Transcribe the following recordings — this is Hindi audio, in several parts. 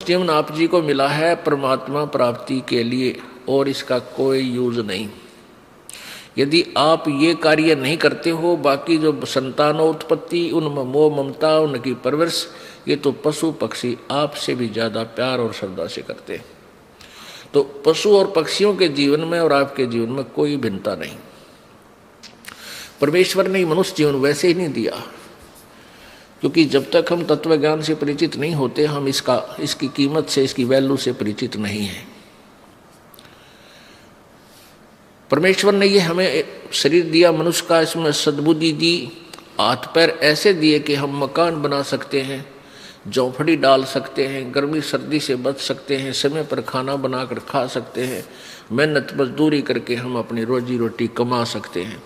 जीवन आप जी को मिला है परमात्मा प्राप्ति के लिए और इसका कोई यूज नहीं। यदि आप ये कार्य नहीं करते हो, बाकी जो संतानोत्पत्ति, उनमें मोह ममता, उनकी परवरिश, ये तो पशु पक्षी आपसे भी ज्यादा प्यार और श्रद्धा से करते हैं। तो पशु और पक्षियों के जीवन में और आपके जीवन में कोई भिन्नता नहीं। परमेश्वर ने मनुष्य जीवन वैसे ही नहीं दिया, क्योंकि जब तक हम तत्व ज्ञान से परिचित नहीं होते, हम इसकी कीमत से, इसकी वैल्यू से परिचित नहीं है। परमेश्वर ने ये हमें शरीर दिया मनुष्य का, इसमें सद्बुद्धि दी, हाथ पैर ऐसे दिए कि हम मकान बना सकते हैं, झोंपड़ी डाल सकते हैं, गर्मी सर्दी से बच सकते हैं, समय पर खाना बनाकर खा सकते हैं, मेहनत मजदूरी करके हम अपनी रोजी रोटी कमा सकते हैं।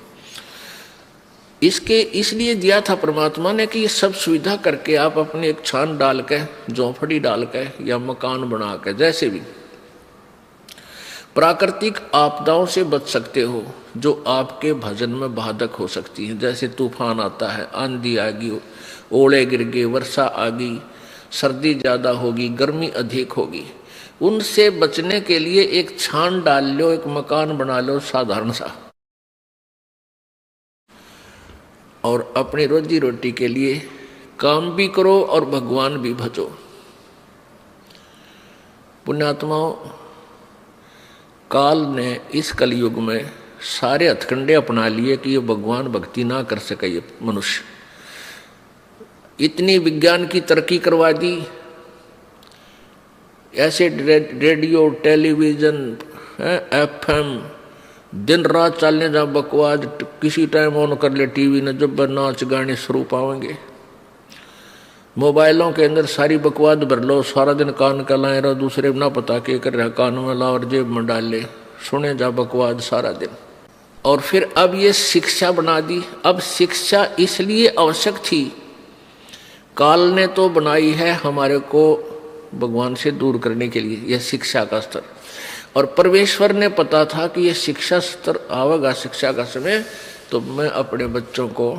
इसके इसलिए दिया था परमात्मा ने कि ये सब सुविधा करके आप अपनी एक छान डाल के, झोंपड़ी डाल के या मकान बना के, जैसे भी प्राकृतिक आपदाओं से बच सकते हो जो आपके भजन में बाधक हो सकती है। जैसे तूफान आता है, आंधी आ गई, ओले गिर गए, वर्षा आ गई, सर्दी ज़्यादा होगी, गर्मी अधिक होगी, उनसे बचने के लिए एक छान डाल लो, एक मकान बना लो साधारण सा, और अपनी रोजी रोटी के लिए काम भी करो और भगवान भी भजो। पुण्यात्माओं, काल ने इस कलयुग में सारे हथकंडे अपना लिए कि ये भगवान भक्ति ना कर सके। ये मनुष्य इतनी विज्ञान की तरक्की करवा दी, ऐसे रेडियो, टेलीविजन, एफएम दिन रात चलने जा बकवास, किसी टाइम ऑन कर ले टीवी ने, जब नाच गाने शुरू पाएंगे। मोबाइलों के अंदर सारी बकवास भर लो, सारा दिन कान का लाए रहो, दूसरे ना पता के कर रहा, कान में ला और जेब में डाल ले, सुने जा बकवास सारा दिन। और फिर अब ये शिक्षा बना दी। अब शिक्षा इसलिए आवश्यक थी, काल ने तो बनाई है हमारे को भगवान से दूर करने के लिए, यह शिक्षा का स्तर। और परमेश्वर ने पता था कि यह शिक्षा स्तर आवेगा, शिक्षा का समय, तो मैं अपने बच्चों को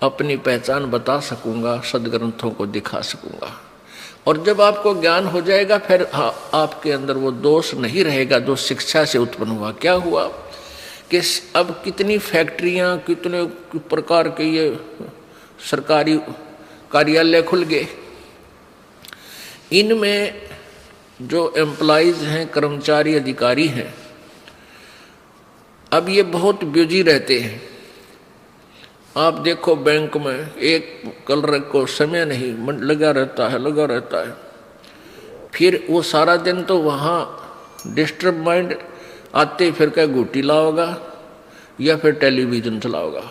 अपनी पहचान बता सकूंगा, सदग्रंथों को दिखा सकूंगा। और जब आपको ज्ञान हो जाएगा, फिर आपके अंदर वो दोष नहीं रहेगा जो शिक्षा से उत्पन्न हुआ। क्या हुआ कि अब कितनी फैक्ट्रियां, कितने प्रकार के ये सरकारी कार्यालय खुल गए, इनमें जो एम्प्लॉइज हैं, कर्मचारी अधिकारी हैं, अब ये बहुत बिजी रहते हैं। आप देखो बैंक में एक कलर को समय नहीं लगा रहता है। फिर वो सारा दिन तो वहाँ डिस्टर्ब माइंड आते फिर क्या गुटी लाओगा या फिर टेलीविज़न चलाओगा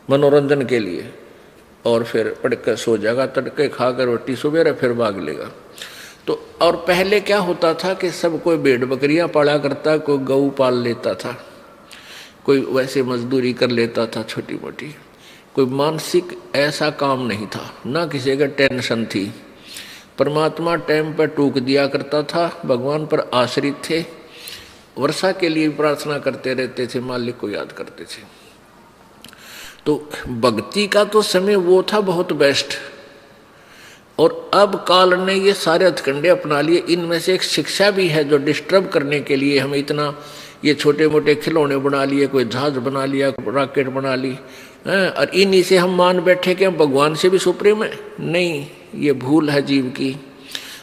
मनोरंजन के लिए, और फिर पढ़ कर सो जाएगा, तड़के खाकर रोटी सुबह फिर भाग लेगा। तो और पहले क्या होता था कि सब कोई भेड़ बकरियां पाला करता, कोई गऊ पाल लेता था, कोई वैसे मजदूरी कर लेता था छोटी मोटी, कोई मानसिक ऐसा काम नहीं था, ना किसी का टेंशन थी। परमात्मा टाइम पर टूक दिया करता था, भगवान पर आश्रित थे, वर्षा के लिए प्रार्थना करते रहते थे, मालिक को याद करते थे। तो भक्ति का तो समय वो था बहुत बेस्ट। और अब काल ने ये सारे हथकंडे अपना लिए। इनमें से एक शिक्षा भी है जो डिस्टर्ब करने के लिए हमें इतना ये छोटे मोटे खिलौने बना लिए, कोई जहाज बना लिया, रॉकेट बना ली, और इन्हीं से हम मान बैठे कि हम भगवान से भी सुप्रीम है। नहीं, ये भूल है जीव की।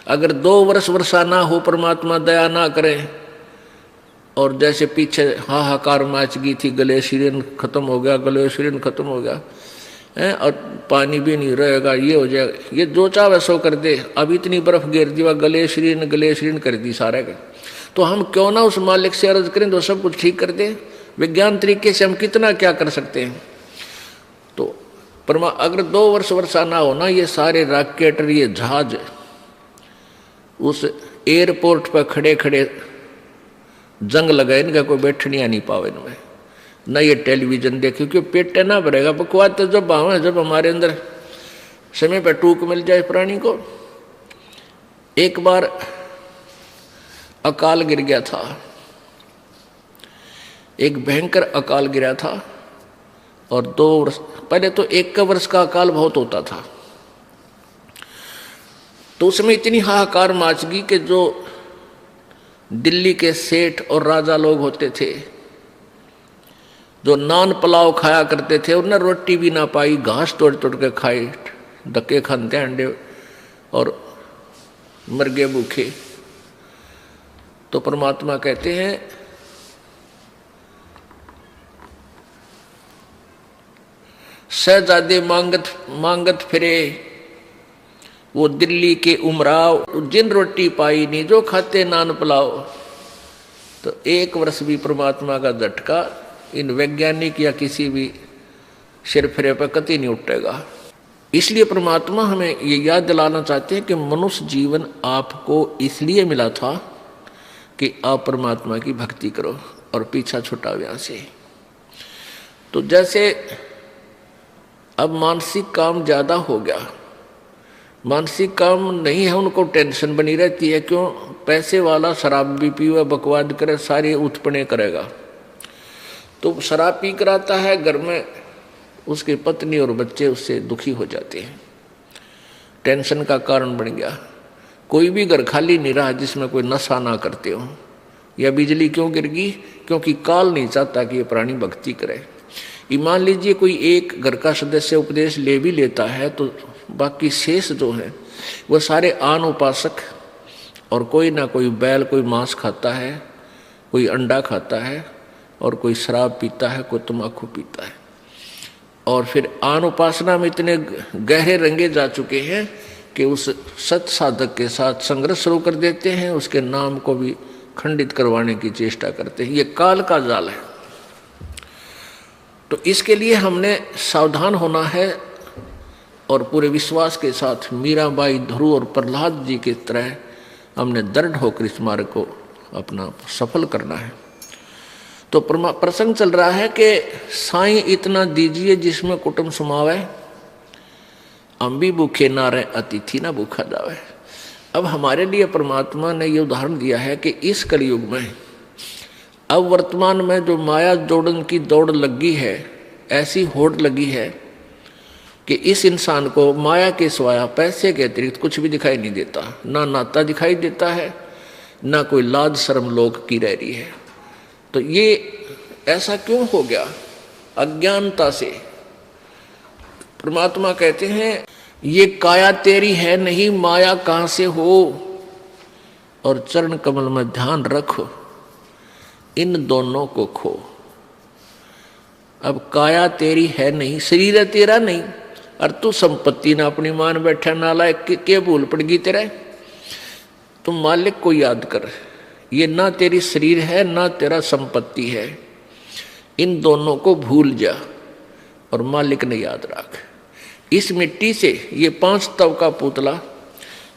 अगर 2 वर्ष वर्षा ना हो, परमात्मा दया ना करें, और जैसे पीछे हाहाकार मच गई थी, ग्लेशियन खत्म हो गया, और पानी भी नहीं रहेगा, ये हो जाएगा, ये जो चाहे सो कर दे। अब इतनी बर्फ गिर दी, ग्लेशियन कर दी सारे का, तो हम क्यों ना उस मालिक से अर्ज करें तो सब कुछ ठीक कर दे। विज्ञान तरीके से हम कितना क्या कर सकते हैं। तो अगर 2 वर्ष वर्षा ना हो ना, ये सारे रॉकेट, ये जहाज उस एयरपोर्ट पर खड़े खड़े जंग लगाए, इनका कोई बैठनिया नहीं पावे इनमें, न ये टेलीविजन देखे, क्योंकि पेट ना भरेगा। बकवास तो जब आवे, जब हमारे अंदर समय पर टूक मिल जाए प्राणी को। एक बार अकाल गिर गया था, एक भयंकर अकाल गिरा था, और 2 वर्ष पहले तो 1 वर्ष का अकाल बहुत होता था। तो उसमें इतनी हाहाकार मच गई कि जो दिल्ली के सेठ और राजा लोग होते थे, जो नान पुलाव खाया करते थे, उन्हें रोटी भी ना पाई, घास तोड़ तोड़ के खाए, धक्के खाते अंडे और मर गए भूखे। तो परमात्मा कहते हैं शहजादे मांगत फिरे वो दिल्ली के उमराव, जिन रोटी पाई नहीं जो खाते नान पुलाव। तो 1 वर्ष भी परमात्मा का झटका इन वैज्ञानिक या किसी भी सिर फिरे पर कतई नहीं उठेगा। इसलिए परमात्मा हमें ये याद दिलाना चाहते हैं कि मनुष्य जीवन आपको इसलिए मिला था कि आप परमात्मा की भक्ति करो और पीछा छुटाओ यहाँ से। तो जैसे अब मानसिक काम ज़्यादा हो गया, मानसिक काम नहीं है, उनको टेंशन बनी रहती है। क्यों? पैसे वाला शराब भी पीवे, बकवाद करे, सारे उत्पन्न करेगा। तो शराब पी कर आता है घर में, उसकी पत्नी और बच्चे उससे दुखी हो जाते हैं, टेंशन का कारण बन गया। कोई भी घर खाली नहीं रहा जिसमें कोई नशा ना करते हो। या बिजली क्यों गिर गई? क्योंकि काल नहीं चाहता कि ये प्राणी भक्ति करे। मान लीजिए कोई एक घर का सदस्य उपदेश ले भी लेता है तो बाकी शेष जो है वो सारे आन उपासक, और कोई ना कोई बैल, कोई मांस खाता है, कोई अंडा खाता है, और कोई शराब पीता है, कोई तम्बाकू पीता है। और फिर आन उपासना में इतने गहरे रंगे जा चुके हैं कि उस सत साधक के साथ संघर्ष शुरू कर देते हैं, उसके नाम को भी खंडित करवाने की चेष्टा करते हैं। ये काल का जाल है। तो इसके लिए हमने सावधान होना है और पूरे विश्वास के साथ मीराबाई, ध्रुव और प्रहलाद जी की तरह हमने दृढ़ होकर इस मार्ग को अपना सफल करना है। तो प्रसंग चल रहा है कि साईं इतना दीजिए जिसमें कुटुंब समावे, हम भी भूखे ना रहे, अतिथि ना भूखा जावे। अब हमारे लिए परमात्मा ने ये उदाहरण दिया है कि इस कलयुग में, अब वर्तमान में जो माया जोड़न की दौड़ लगी है, ऐसी होड़ लगी है कि इस इंसान को माया के सिवाय पैसे के अतिरिक्त कुछ भी दिखाई नहीं देता। ना नाता दिखाई देता है, ना कोई लाज शर्म लोग की रह रही है। तो ये ऐसा क्यों हो गया? अज्ञानता से। परमात्मा कहते हैं ये काया तेरी है नहीं, माया कहाँ से हो, और चरण कमल में ध्यान रखो, इन दोनों को खो। अब काया तेरी है नहीं, शरीर है तेरा नहीं, और तू संपत्ति ना अपनी मान बैठा, नालायक के भूल पड़ गई तेरे। तुम मालिक को याद कर, ये ना तेरी शरीर है ना तेरा संपत्ति है, इन दोनों को भूल जा और मालिक ने याद रख। इस मिट्टी से ये 5 तव का पुतला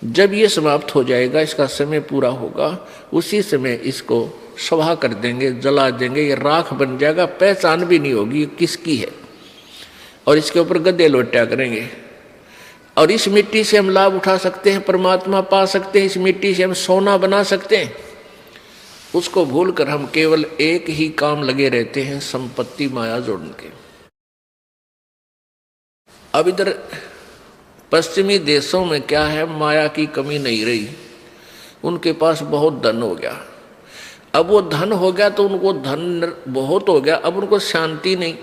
जब ये समाप्त हो जाएगा, इसका समय पूरा होगा, उसी समय इसको सभा कर देंगे, जला देंगे, ये राख बन जाएगा, पहचान भी नहीं होगी ये किसकी है। और इसके ऊपर गद्दे लोटा करेंगे। और इस मिट्टी से हम लाभ उठा सकते हैं, परमात्मा पा सकते हैं, इस मिट्टी से हम सोना बना सकते हैं। उसको भूलकर हम केवल एक ही काम लगे रहते हैं, संपत्ति माया जोड़ने के। अब इधर पश्चिमी देशों में क्या है, माया की कमी नहीं रही, उनके पास बहुत धन हो गया। अब वो धन हो गया तो उनको धन बहुत हो गया, अब उनको शांति नहीं।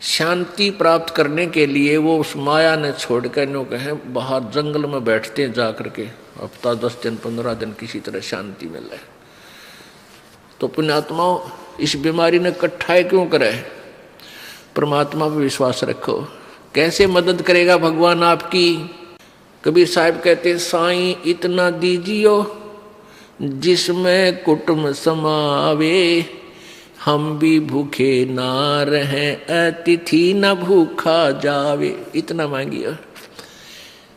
शांति प्राप्त करने के लिए वो उस माया ने छोड़ कर नो कहें बाहर जंगल में बैठते हैं जा करके, हफ्ता 10 दिन 15 दिन किसी तरह शांति मिल रहा है। तो पुण्यात्माओं, इस बीमारी ने कट्ठाए क्यों करे? परमात्मा पर विश्वास रखो, कैसे मदद करेगा भगवान आपकी। कबीर साहब कहते हैं साईं इतना दीजियो जिसमें कुटुंब समावे, हम भी भूखे ना रहें, अतिथि न भूखा जावे। इतना मांगिए।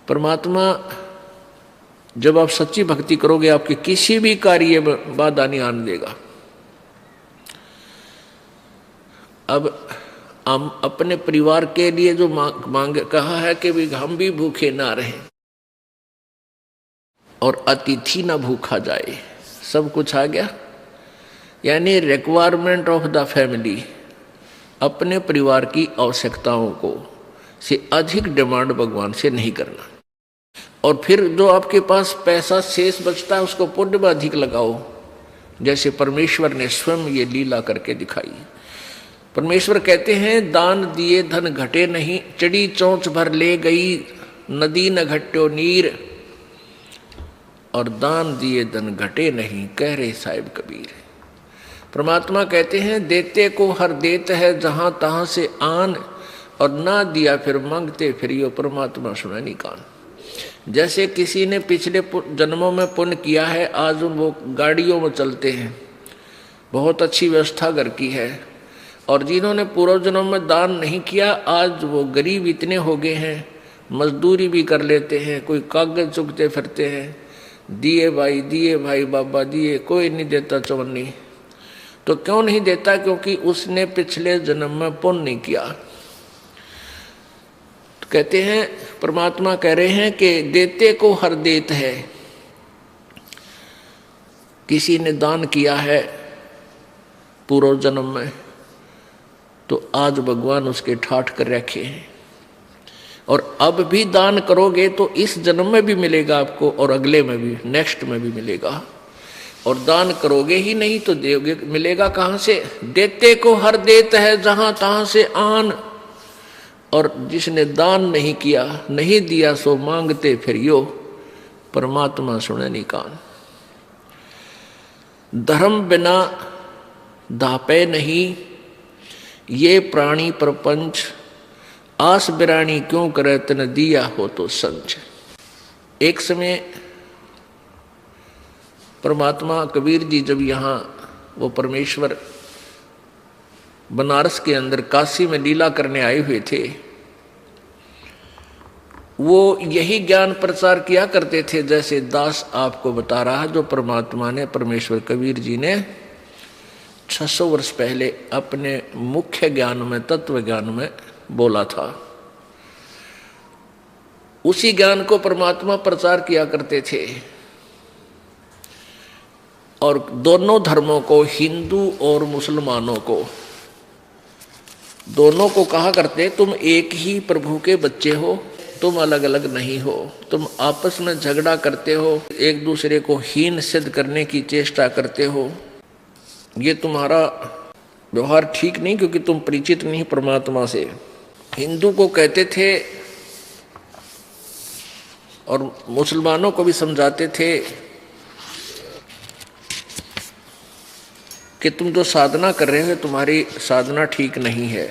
परमात्मा जब आप सच्ची भक्ति करोगे, आपके किसी भी कार्य में बाधा नहीं आने देगा। अब हम अपने परिवार के लिए जो मांग कहा है कि भी हम भी भूखे ना रहें और अतिथि ना भूखा जाए, सब कुछ आ गया। यानी रिक्वायरमेंट ऑफ द फैमिली, अपने परिवार की आवश्यकताओं को से अधिक डिमांड भगवान से नहीं करना। और फिर जो आपके पास पैसा शेष बचता है उसको पुण्य में अधिक लगाओ, जैसे परमेश्वर ने स्वयं ये लीला करके दिखाई। परमेश्वर कहते हैं दान दिए धन घटे नहीं, चढ़ी चोंच भर ले गई नदी न घट्यो नीर, और दान दिए धन घटे नहीं कह रहे साहिब कबीर। परमात्मा कहते हैं देते को हर देत है जहां तहां से आन, और ना दिया फिर मांगते फिर यो परमात्मा सुना नहीं कान। जैसे किसी ने पिछले जन्मों में पुण्य किया है, आज वो गाड़ियों में चलते हैं, बहुत अच्छी व्यवस्था घर की है, और जिन्होंने पूर्व जन्म में दान नहीं किया आज वो गरीब इतने हो गए हैं, मजदूरी भी कर लेते हैं, कोई कागज चुगते फिरते हैं, दिए भाई बाबा दिए, कोई नहीं देता चवन्नी। तो क्यों नहीं देता? क्योंकि उसने पिछले जन्म में पुण्य नहीं किया। तो कहते हैं परमात्मा कह रहे हैं कि देते को हर देत है। किसी ने दान किया है पूर्व जन्म में, तो आज भगवान उसके ठाठ कर रखे हैं, और अब भी दान करोगे तो इस जन्म में भी मिलेगा आपको, और अगले में भी, नेक्स्ट में भी मिलेगा। और दान करोगे ही नहीं तो दोगे, मिलेगा कहां से? देते को हर देत है जहां तहां से आन, और जिसने दान नहीं किया, नहीं दिया, सो मांगते फिर यो परमात्मा सुने नहीं कान। धर्म बिना दापे नहीं, ये प्राणी प्रपंच, आस बिरानी क्यों करे तन दिया हो तो संच। एक समय परमात्मा कबीर जी जब यहाँ वो परमेश्वर बनारस के अंदर काशी में लीला करने आए हुए थे, वो यही ज्ञान प्रचार किया करते थे जैसे दास आपको बता रहा, जो परमात्मा ने, परमेश्वर कबीर जी ने 600 वर्ष पहले अपने मुख्य ज्ञान में, तत्व ज्ञान में बोला था। उसी ज्ञान को परमात्मा प्रचार किया करते थे, और दोनों धर्मों को, हिंदू और मुसलमानों को, दोनों को कहा करते तुम एक ही प्रभु के बच्चे हो, तुम अलग अलग नहीं हो, तुम आपस में झगड़ा करते हो, एक दूसरे को हीन सिद्ध करने की चेष्टा करते हो, ये तुम्हारा व्यवहार ठीक नहीं, क्योंकि तुम परिचित नहीं परमात्मा से। हिंदू को कहते थे और मुसलमानों को भी समझाते थे कि तुम जो साधना कर रहे हो तुम्हारी साधना ठीक नहीं है।